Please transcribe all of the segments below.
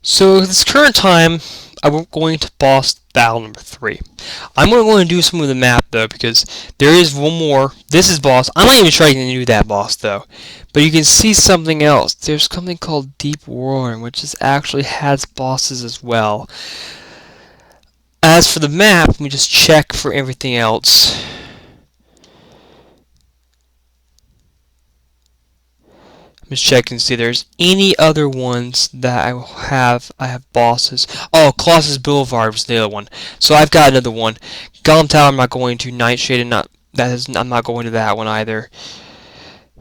So this current time, I'm going to boss battle number 3. I'm going to do some of the map though, because there is one more. This is boss. I'm not even trying to do that boss though. But you can see something else. There's something called Deep Roaring, which actually has bosses as well. As for the map, let me just check for everything else. I'm just checking to see if there's any other ones that I have bosses. Oh, Colossus Boulevard was the other one. So I've got another one. Golem Tower I'm not going to. Nightshade I'm not going to that one either.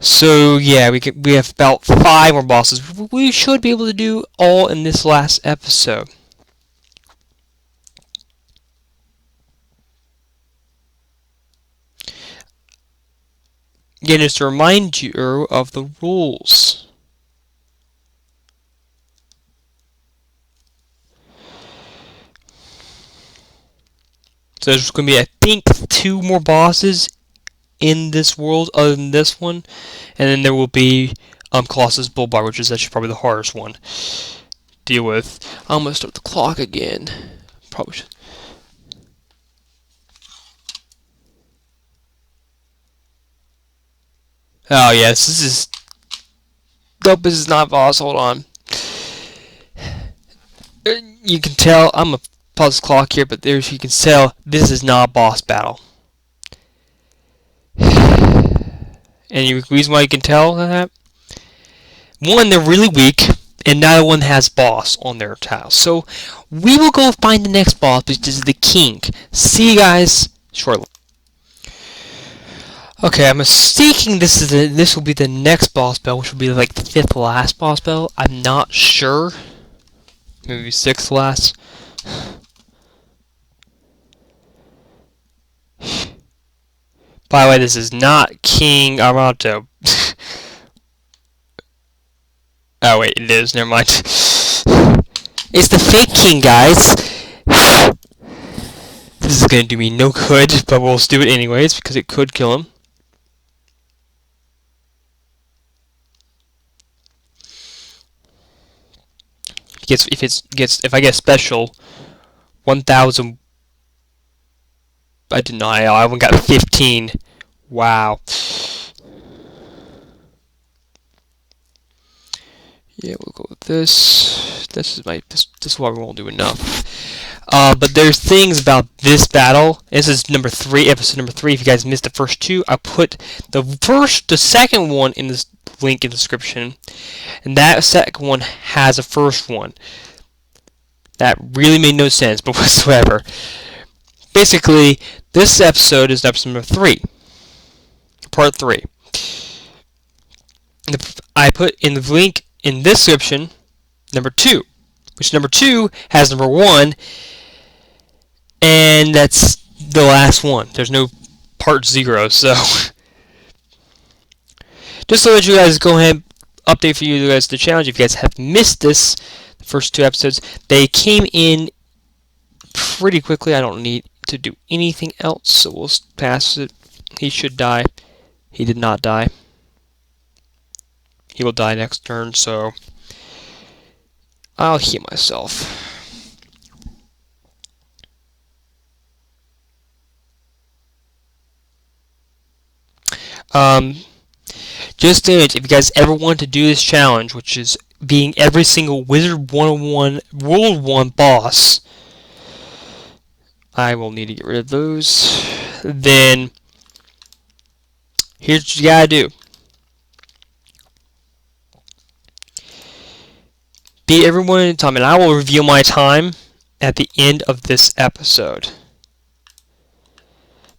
So yeah, we have about 5 more bosses. We should be able to do all in this last episode. Again, just to remind you of the rules. So there's going to be, I think, 2 more bosses in this world other than this one. And then there will be Colossus Boulevard, which is actually probably the hardest one to deal with. I'm going to start the clock again. Probably should. Oh yes, this is... Nope, this is not boss. Hold on. You can tell, I'm going to pause the clock here, but there's, you can tell this is not a boss battle. And the reason why you can tell that? One, they're really weak, and neither one has boss on their tiles. So we will go find the next boss, which is the king. See you guys shortly. Okay, I'm mistaking this will be the next boss battle, which will be like the 5th last boss battle. I'm not sure. Maybe 6th last. By the way, this is not King Aranto. Oh wait, it is. Never mind. It's the fake king, guys. This is gonna do me no good, but we'll do it anyways because it could kill him. If I get special 1,000. I did not. I haven't got 15. Wow. Yeah, we'll go with this. This is why we won't do enough. But there's things about this battle. This is number 3, episode number 3. If you guys missed the first 2, I put the second one in this link in the description, and that second one has a first one. That really made no sense, but whatsoever. Basically, this episode is episode number 3, part 3. I put in the link in this description number 2, which number 2 has number 1, and that's the last one. There's no part 0, so just to let you guys go ahead, update for you guys the challenge. If you guys have missed this, the first 2 episodes, they came in pretty quickly. I don't need to do anything else, so we'll pass it. He should die. He did not die. He will die next turn, so I'll heal myself. Just if you guys ever want to do this challenge, which is being every single Wizard 101 World 1 boss, I will need to get rid of those. Then here's what you gotta do. Beat everyone in time, and I will reveal my time at the end of this episode.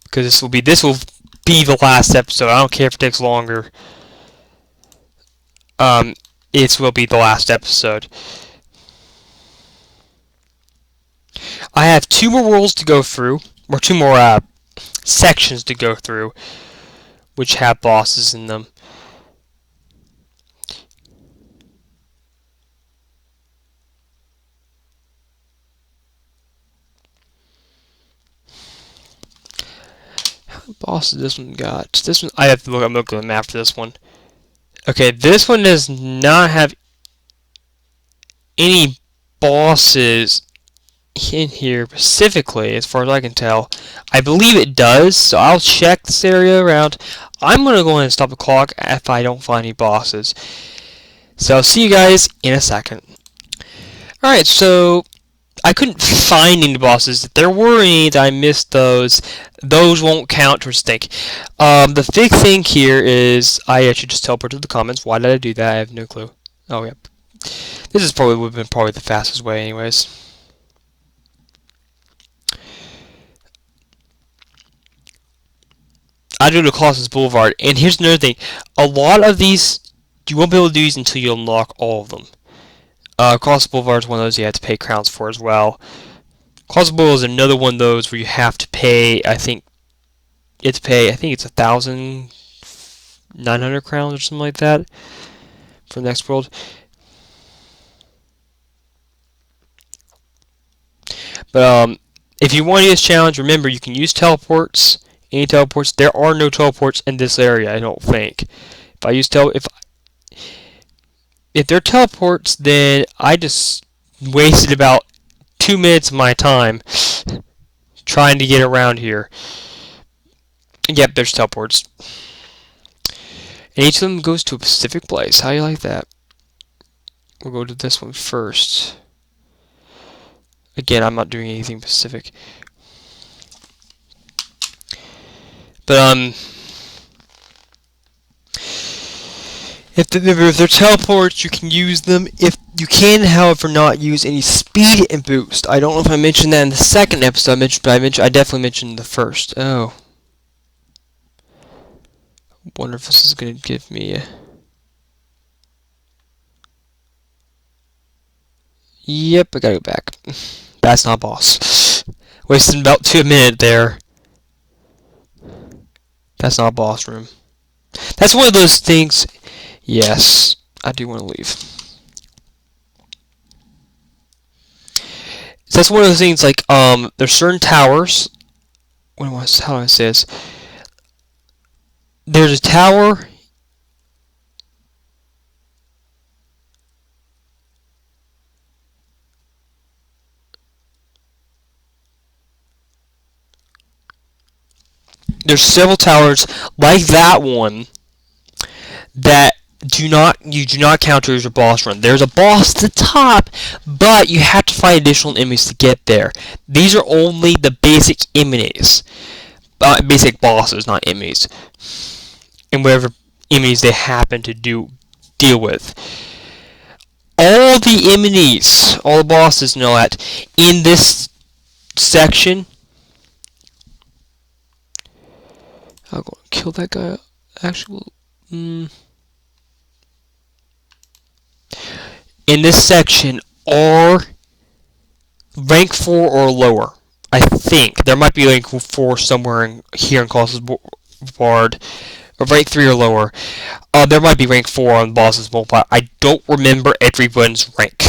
Because this will be the last episode. I don't care if it takes longer. It will be the last episode. I have 2 more worlds to go through, or 2 more sections to go through, which have bosses in them. How many bosses this one got? This one I have to look. I'm looking at the map for this one. Okay, this one does not have any bosses in here specifically, as far as I can tell. I believe it does, so I'll check this area around. I'm going to go ahead and stop the clock if I don't find any bosses. So I'll see you guys in a second. Alright, so I couldn't find any bosses. If there were any that I missed, those won't count towards stink. The big thing here is I actually just teleported to the comments. Why did I do that? I have no clue. Oh, yeah. This is would have been probably the fastest way anyways. I do the Colossus Boulevard, and here's another thing. A lot of these, you won't be able to do these until you unlock all of them. Colossus Boulevard is one of those you have to pay crowns for as well. Colossus Boulevard is another one of those where you have to pay, I think it's 1,900 crowns or something like that for the next world. But if you want to use challenge, remember you can use teleports. Any teleports? There are no teleports in this area, I don't think. If they're teleports, then I just wasted about 2 minutes of my time trying to get around here. Yep, there's teleports. And each of them goes to a specific place. How do you like that? We'll go to this one first. Again, I'm not doing anything specific. But, if they're teleports, you can use them. If you can, however, not use any speed and boost. I don't know if I mentioned that in the second episode, I definitely mentioned the first. Oh. Wonder if this is going to give me a... Yep, I gotta go back. That's not a boss. Wasted about 2 minutes there. That's not a boss room. That's one of those things... Yes, I do want to leave. So that's one of those things, like, there's certain towers... How do I say this? There's a tower... There's several towers like that one that you do not counter as your boss run. There's a boss at the top, but you have to fight additional enemies to get there. These are only the basic enemies. Basic bosses, not enemies. And whatever enemies they happen to deal with. All the enemies, all the bosses know that in this section... I'll go and kill that guy. Actually, in this section are rank 4 or lower. I think there might be rank 4 somewhere here in Colossus Boulevard, or rank 3 or lower. There might be rank 4 on bosses Boulevard. I don't remember everyone's rank.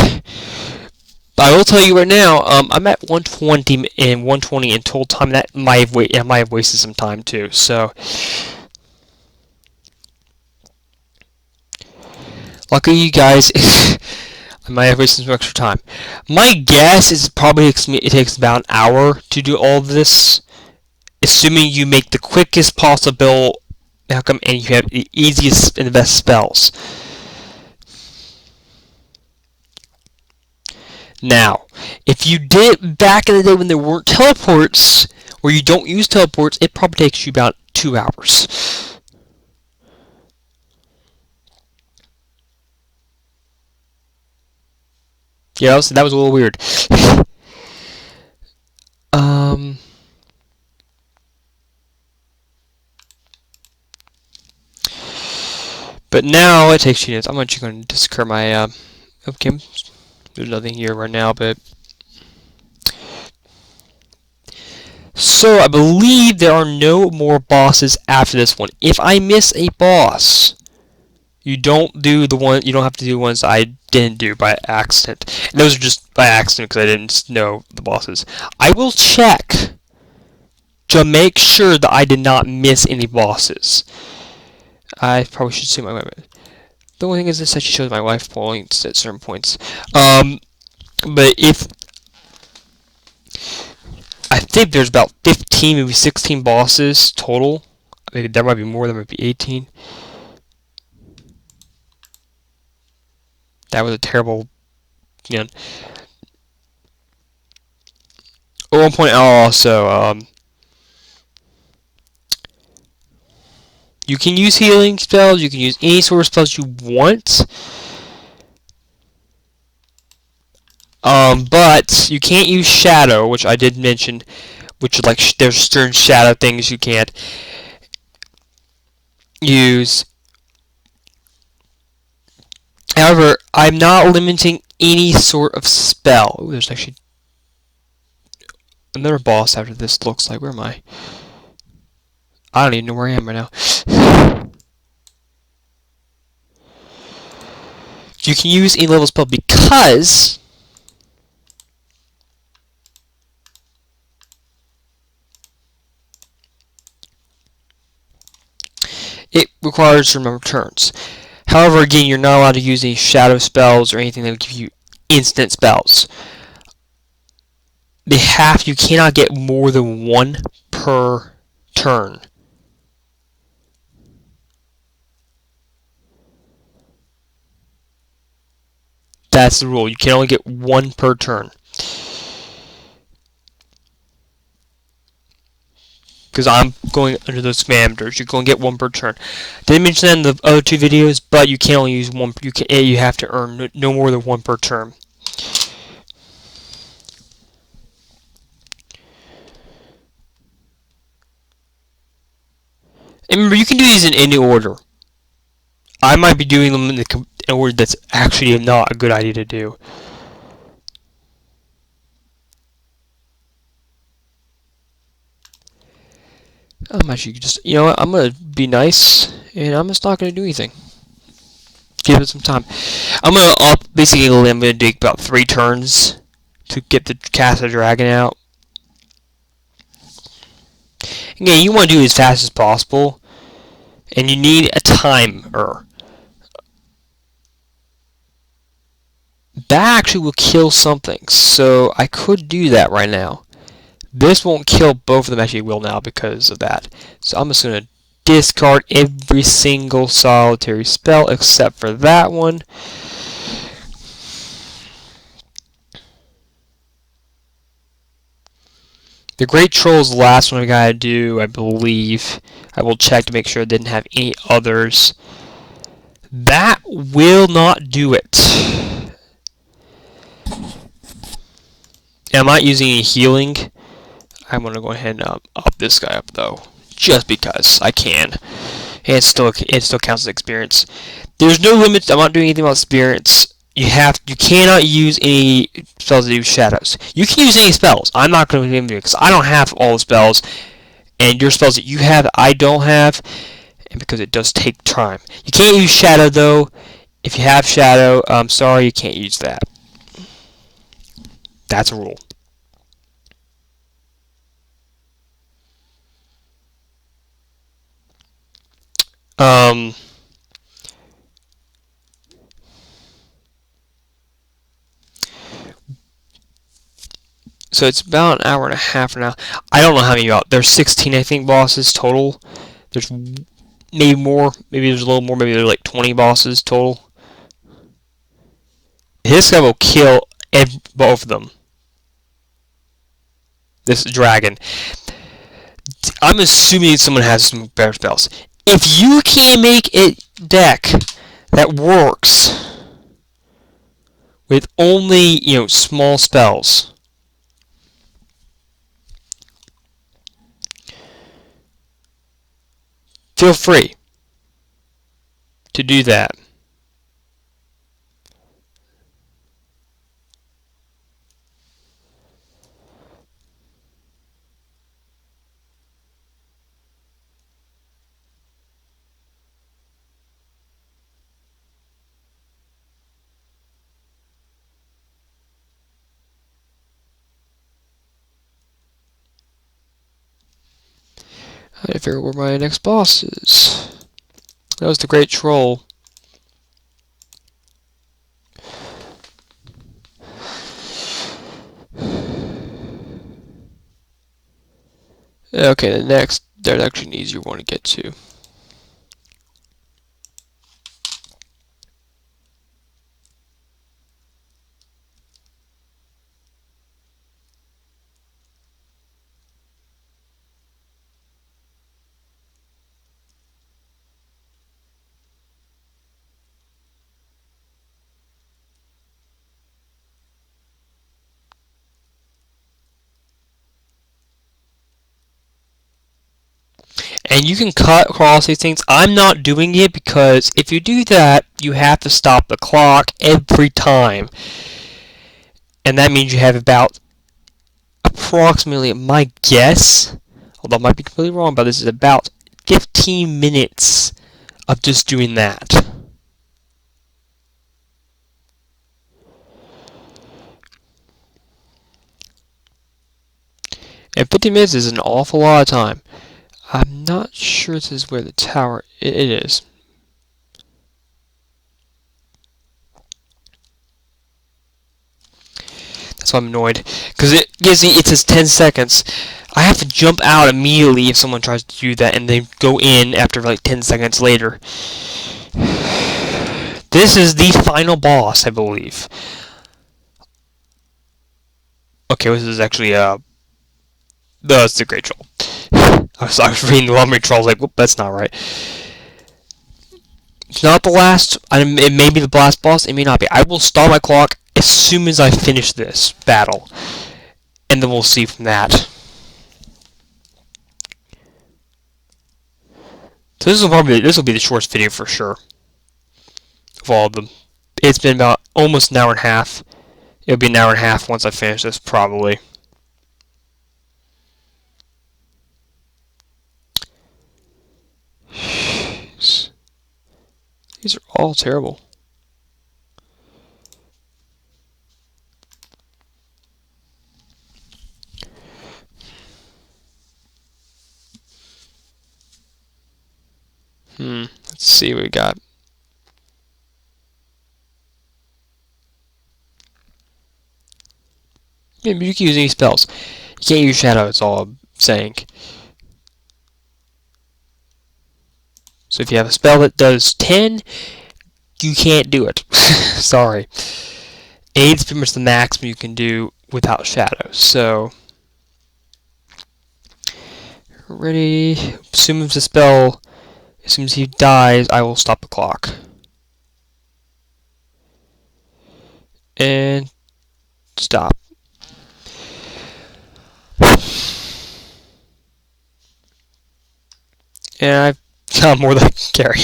But I will tell you right now, I'm at 120 and 120 in total time. That might have wasted some time too. So, lucky you guys, I might have wasted some extra time. My guess is probably it takes about an hour to do all of this, assuming you make the quickest possible outcome and you have the easiest and the best spells. Now, if you did back in the day when there weren't teleports, or you don't use teleports, it probably takes you about 2 hours. Yeah, that was a little weird. But now it takes 2 minutes. I'm actually going to discard my okay. There's nothing here right now, but so I believe there are no more bosses after this one. If I miss a boss, you don't have to do ones I didn't do by accident. And those are just by accident because I didn't know the bosses. I will check to make sure that I did not miss any bosses. I probably should see my weapon. The only thing is this actually shows my life points at certain points. But if I think there's about 15, maybe 16 bosses total. I think there might be more. There might be 18. That was a terrible. You know. At one point, also, you can use healing spells. You can use any sort of spells you want. But you can't use shadow, which I did mention. Which like there's certain shadow things you can't use. However, I'm not limiting any sort of spell. Ooh, there's actually another boss after this. Looks like, where am I? I don't even know where I am right now. You can use any level spell because it requires a number of turns. However, again, you're not allowed to use any shadow spells or anything that would give you instant spells. You cannot get more than one per turn. That's the rule. You can only get one per turn. Because I'm going under those parameters. You're going to get one per turn. Didn't mention that in the other two videos, but you can only use one. You have to earn no more than one per turn. And remember, you can do these in any order. I might be doing them in an order that's actually not a good idea to do. I'm actually just, you know what, I'm going to be nice, and I'm just not going to do anything. Give it some time. I'm going to, basically, I'm going to take about 3 turns to get the cast the dragon out. Again, you want to do it as fast as possible, and you need a timer. That actually will kill something, so I could do that right now. This won't kill both of them, actually it will now because of that. So I'm just going to discard every single solitary spell except for that one. The Great Troll is the last one I gotta do, I believe. I will check to make sure it didn't have any others. That will not do it. Am I using any healing? I'm going to go ahead and up this guy up, though. Just because I can. And it still counts as experience. There's no limit. I'm not doing anything about experience. You cannot use any spells that do shadows. You can use any spells. I'm not going to do anything because I don't have all the spells. And your spells that you have, I don't have. And because it does take time. You can't use shadow, though. If you have shadow, I'm sorry, you can't use that. That's a rule. So it's about an hour and a half now. I don't know how many there's 16, I think, bosses total. There's maybe more. Maybe there's a little more. Maybe there's like 20 bosses total. This guy will kill both of them. This dragon. I'm assuming someone has some better spells. If you can't make a deck that works with only, small spells, feel free to do that. I figure where my next boss is. That was the Great Troll. Okay, the next, there's actually an easier one to get to. And you can cut across these things. I'm not doing it because if you do that, you have to stop the clock every time. And that means you have about approximately, my guess, although I might be completely wrong about this, is about 15 minutes of just doing that. And 15 minutes is an awful lot of time. I'm not sure this is where the tower it is. That's why I'm annoyed. Because it says 10 seconds. I have to jump out immediately if someone tries to do that and then go in after like 10 seconds later. This is the final boss, I believe. Okay, this is actually no, it's the Great Troll. I was reading the Lumbering Troll, like, whoop, that's not right. It's not the last. It may be the last boss. It may not be. I will start my clock as soon as I finish this battle, and then we'll see from that. So this will be the shortest video for sure of all of them. It's been about almost an hour and a half. It'll be an hour and a half once I finish this, probably. Jeez. These are all terrible. Let's see what we got. Yeah, you can use any spells. You can't use shadow, that's all I'm saying. So if you have a spell that does 10, you can't do it. Sorry. 8 is pretty much the maximum you can do without shadow. So, ready. As soon as the spell, as soon as he dies, I will stop the clock. And stop. And I've got more than I can carry.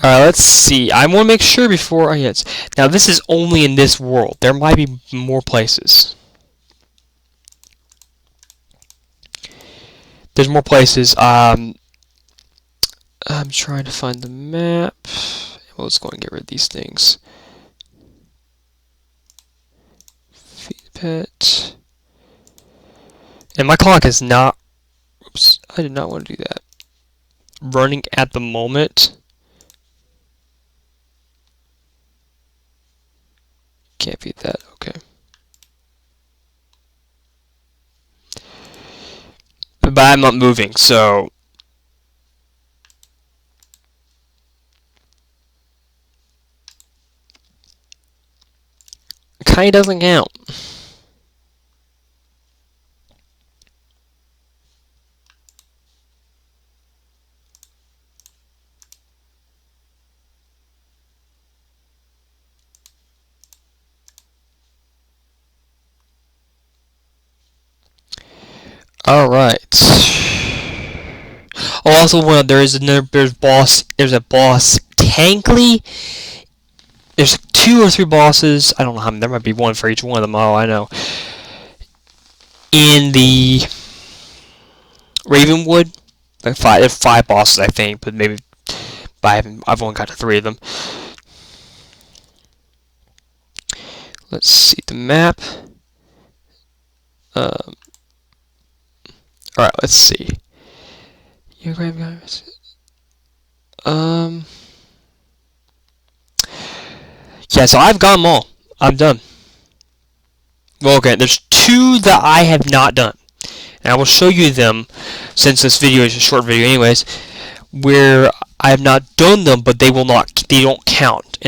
Alright, let's see. I want to make sure before I hit. Now, this is only in this world. There might be more places. There's more places. I'm trying to find the map. Well, let's go and get rid of these things. Feed pet. And my clock is not. Oops, I did not want to do that. Running at the moment. Can't beat that. Okay. But I'm not moving, so. It kind of doesn't count. All right. Oh, also, there's a boss Tankly. There's 2 or 3 bosses. I don't know how many. There might be one for each one of them. Oh, I know. In the Ravenwood, like there's 5 bosses, I think, but maybe. But I've only got to 3 of them. Let's see the map. All right, let's see. You grab guys. Yeah, so I've got them all. I'm done. Well, okay, there's 2 that I have not done. and I will show you them since this video is a short video anyways, where I have not done them, but they don't count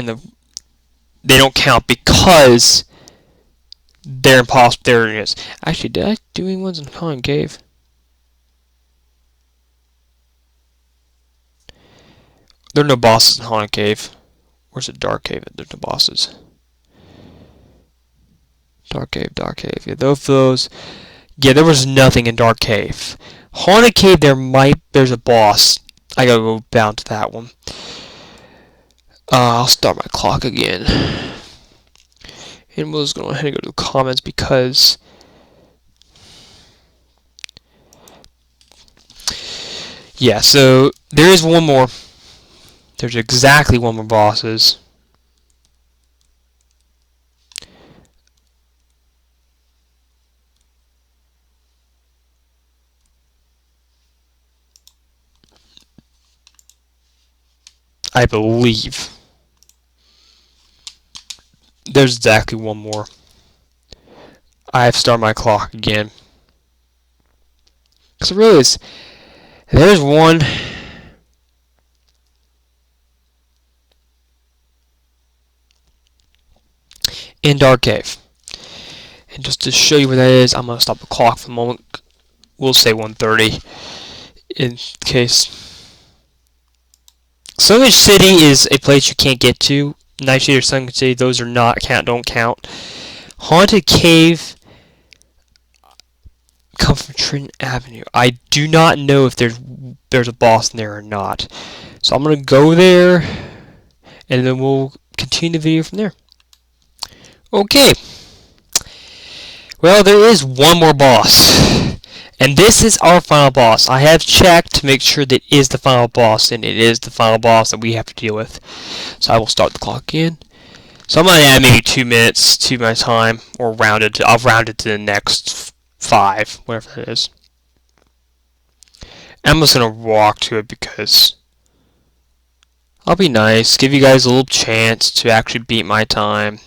they don't count because they're impossible. There it is. Actually, did I do any ones in Haunted Cave? There are no bosses in Haunted Cave. Where's the Dark Cave? There's no bosses. Dark Cave. Yeah, those. Yeah, there was nothing in Dark Cave. Haunted Cave, there's a boss. I gotta go down to that one. I'll start my clock again. And we'll just go ahead and go to the comments because yeah, so there is one more. There's exactly one more bosses. I believe. There's exactly one more. I have to start my clock again. Because it really is. There's one. In Dark Cave. And just to show you where that is, I'm going to stop the clock for a moment. We'll say 1:30 in case. Sunken City is a place you can't get to. Night City or Sunken City, those are don't count. Haunted Cave come from Trenton Avenue. I do not know if there's a boss in there or not. So I'm gonna go there and then we'll continue the video from there. Okay. Well, there is one more boss. And this is our final boss. I have checked to make sure that it is the final boss, and it is the final boss that we have to deal with. So I will start the clock again. So I'm going to add maybe 2 minutes to my time, or I'll round it to the next 5, whatever it is. I'm just going to walk to it because I'll be nice, give you guys a little chance to actually beat my time.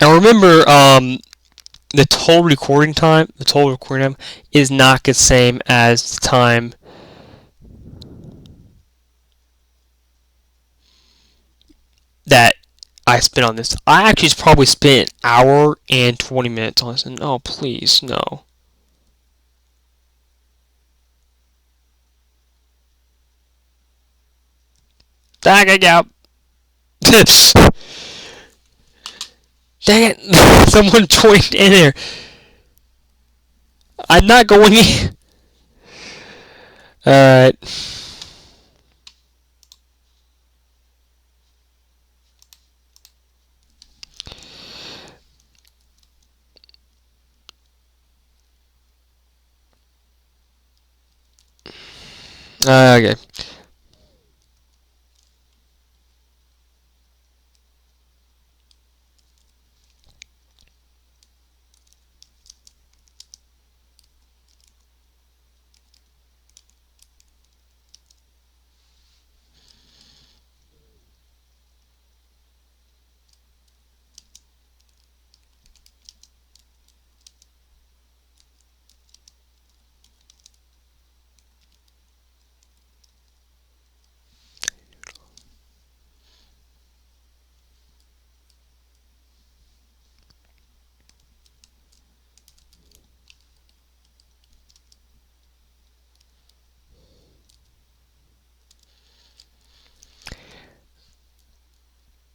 Now remember, the total recording time is not the same as the time that I spent on this. I actually probably spent an hour and 20 minutes on this. And oh, please, no. Dang it, yeah. Dang it! Someone joined in there. I'm not going in. Alright. Okay.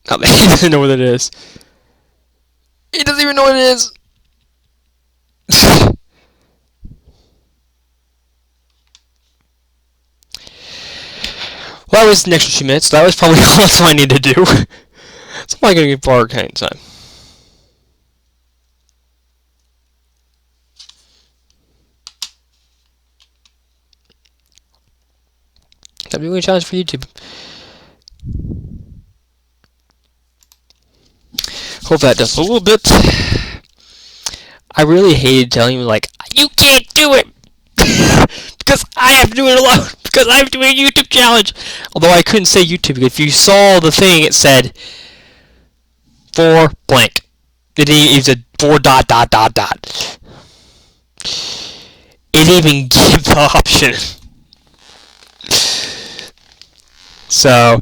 Oh, man, he doesn't know what it is. He doesn't even know what it is. Well, that was an extra 2 minutes. That was probably all I need to do. So I'm probably going to get far kind of time. That'd be a challenge for YouTube. Hope that does a little bit. I really hated telling you, like, you can't do it! Because I have to do it alone! because I'm doing a YouTube challenge. Although I couldn't say YouTube, because if you saw the thing, it said for blank. It said for dot dot dot dot. It even gave the option. So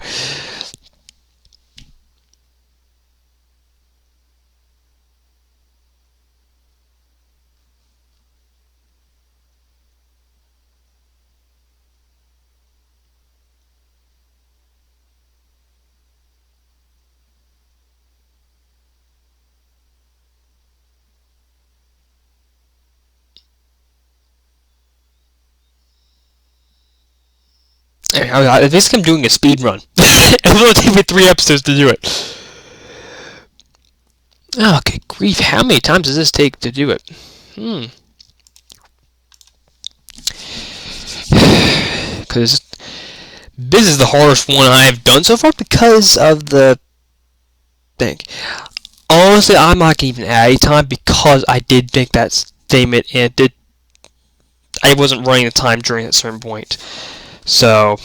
basically I'm doing a speed run. It will take me 3 episodes to do it. Okay, grief, how many times does this take to do it? Because this is the hardest one I've done so far because of the thing. Honestly, I'm not gonna even add any time because I did make that statement and I wasn't running the time during a certain point. So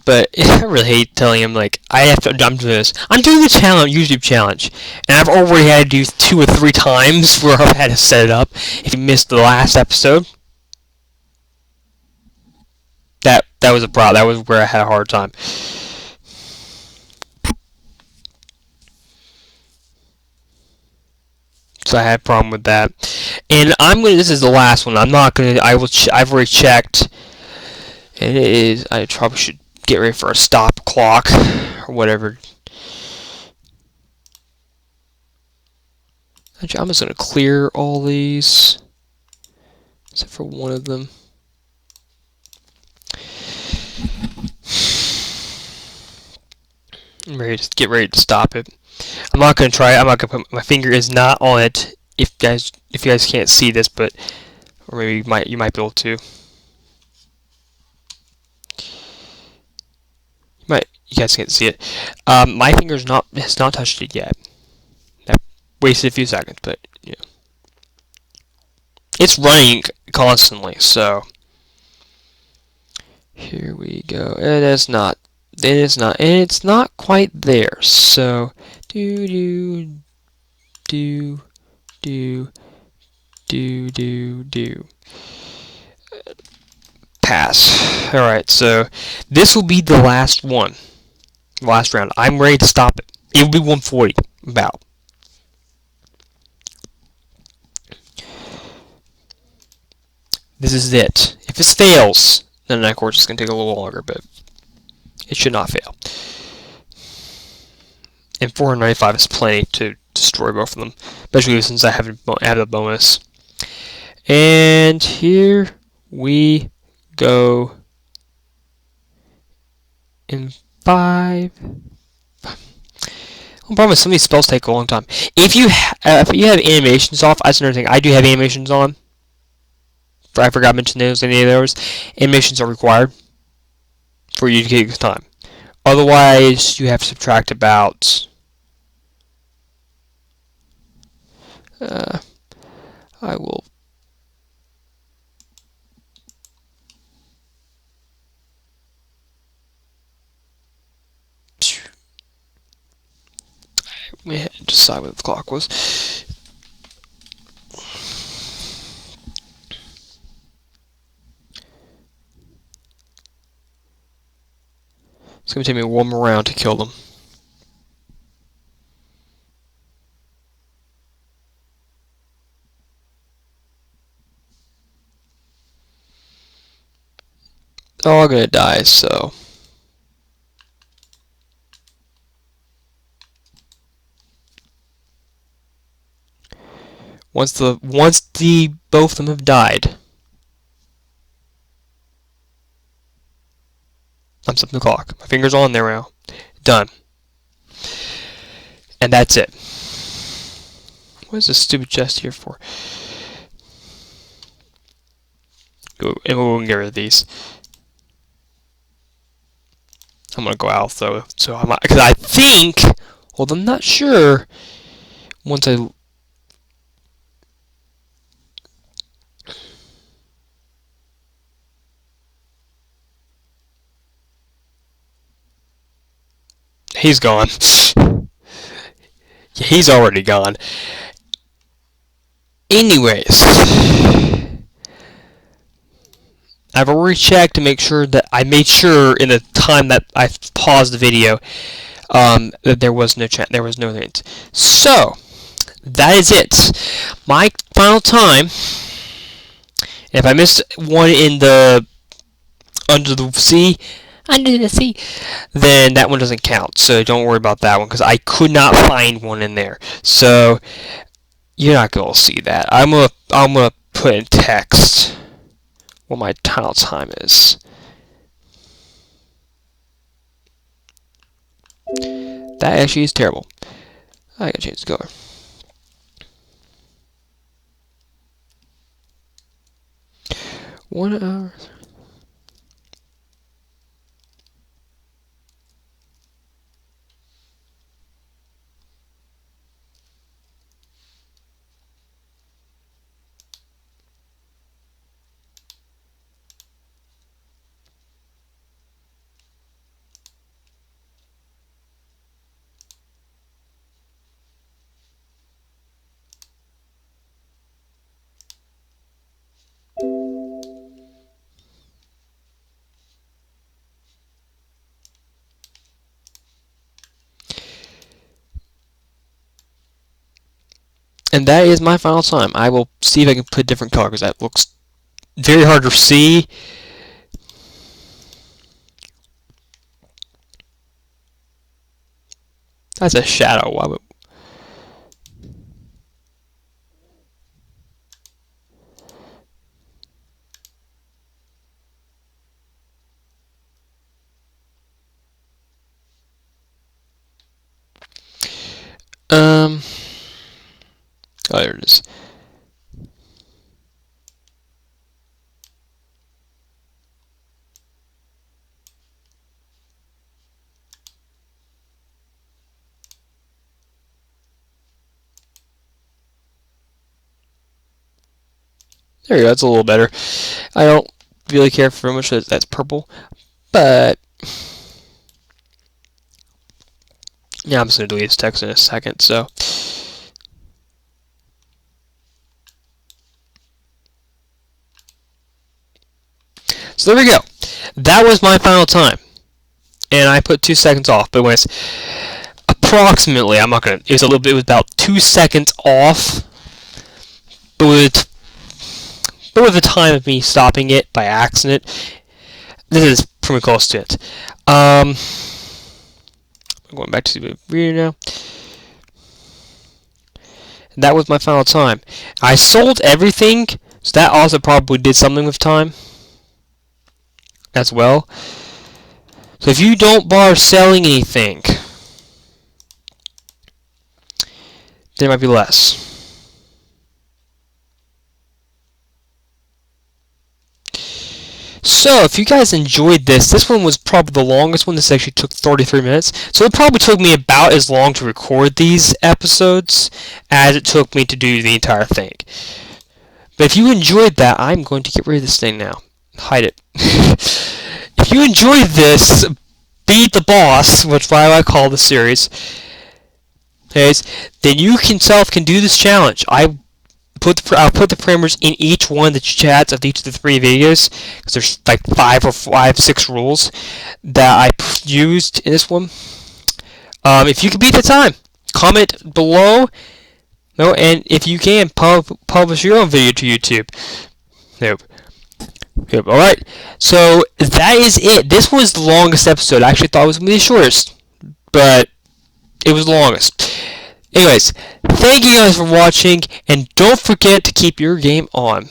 but I really hate telling him, like, I'm doing this. I'm doing the challenge, YouTube challenge, and I've already had to do 2 or 3 times where I've had to set it up. If you missed the last episode, that was a problem. That was where I had a hard time. So I had a problem with that. And this is the last one. I'm not gonna, I've already checked, and it is, I probably should get ready for a stop clock or whatever. Actually, I'm just going to clear all these except for one of them. I'm ready to get ready to stop it. I'm not going to try it. I'm not going to put, my finger is not on it if you guys can't see this, but or maybe you might be able to. You guys can't see it. My finger's has not touched it yet. That wasted a few seconds, but yeah, it's running constantly. So here we go. And it's not, and it's not quite there. So do. Pass. Alright, so this will be the last one. Last round. I'm ready to stop it. It will be 140, about. This is it. If this fails, then of course it's going to take a little longer, but it should not fail. And 495 is plenty to destroy both of them, especially since I have the bonus. And here we go in 5. The problem is some of these spells take a long time. If you have animations off, that's another thing. I do have animations on. I forgot to mention those. Any of those animations are required for you to get the time. Otherwise, you have to subtract about. I will. We had to decide what the clock was. It's going to take me one more round to kill them. They're all going to die, so. Once both of them have died, I'm stopping the clock. My finger's on there now. Done. And that's it. What is this stupid chest here for? And we'll get rid of these. I'm gonna go out though, so I'm not, because I think, well, I'm not sure. Once I he's gone. Yeah, he's already gone. Anyways, I've already checked to make sure that I made sure in the time that I paused the video that there was no chat, there was no hint. So that is it. My final time. If I missed one in the under the sea, then that one doesn't count. So don't worry about that one because I could not find one in there. So you're not gonna see that. I'm gonna put in text what my final time is. That actually is terrible. I gotta change the color. One hour. And that is my final time. I will see if I can put different color because that looks very hard to see. That's a shadow. Why would... Oh, there it is. There you go. That's a little better. I don't really care for much that that's purple, but yeah, I'm just gonna delete this text in a second. So there we go. That was my final time, and I put 2 seconds off. But when it's approximately, I'm not gonna. It was a little bit. It was about 2 seconds off. But with the time of me stopping it by accident, this is pretty close to it. I'm going back to the video now. That was my final time. I sold everything, so that also probably did something with time as well. So if you don't bother selling anything, there might be less. So if you guys enjoyed this one was probably the longest one. This actually took 33 minutes. So it probably took me about as long to record these episodes as it took me to do the entire thing. But if you enjoyed that, I'm going to get rid of this thing now. Hide it. If you enjoyed this, Beat the Boss, which is why I call the series, then you yourself can do this challenge. I'll put the parameters in each one of the chats of each of the 3 videos, because there's like 6 rules that I used in this one. If you can beat the time, comment below. No, and if you can, publish your own video to YouTube. Nope. Yep. All right. So that is it. This was the longest episode. I actually thought it was going to be the shortest, but it was the longest. Anyways, thank you guys for watching, and don't forget to keep your game on.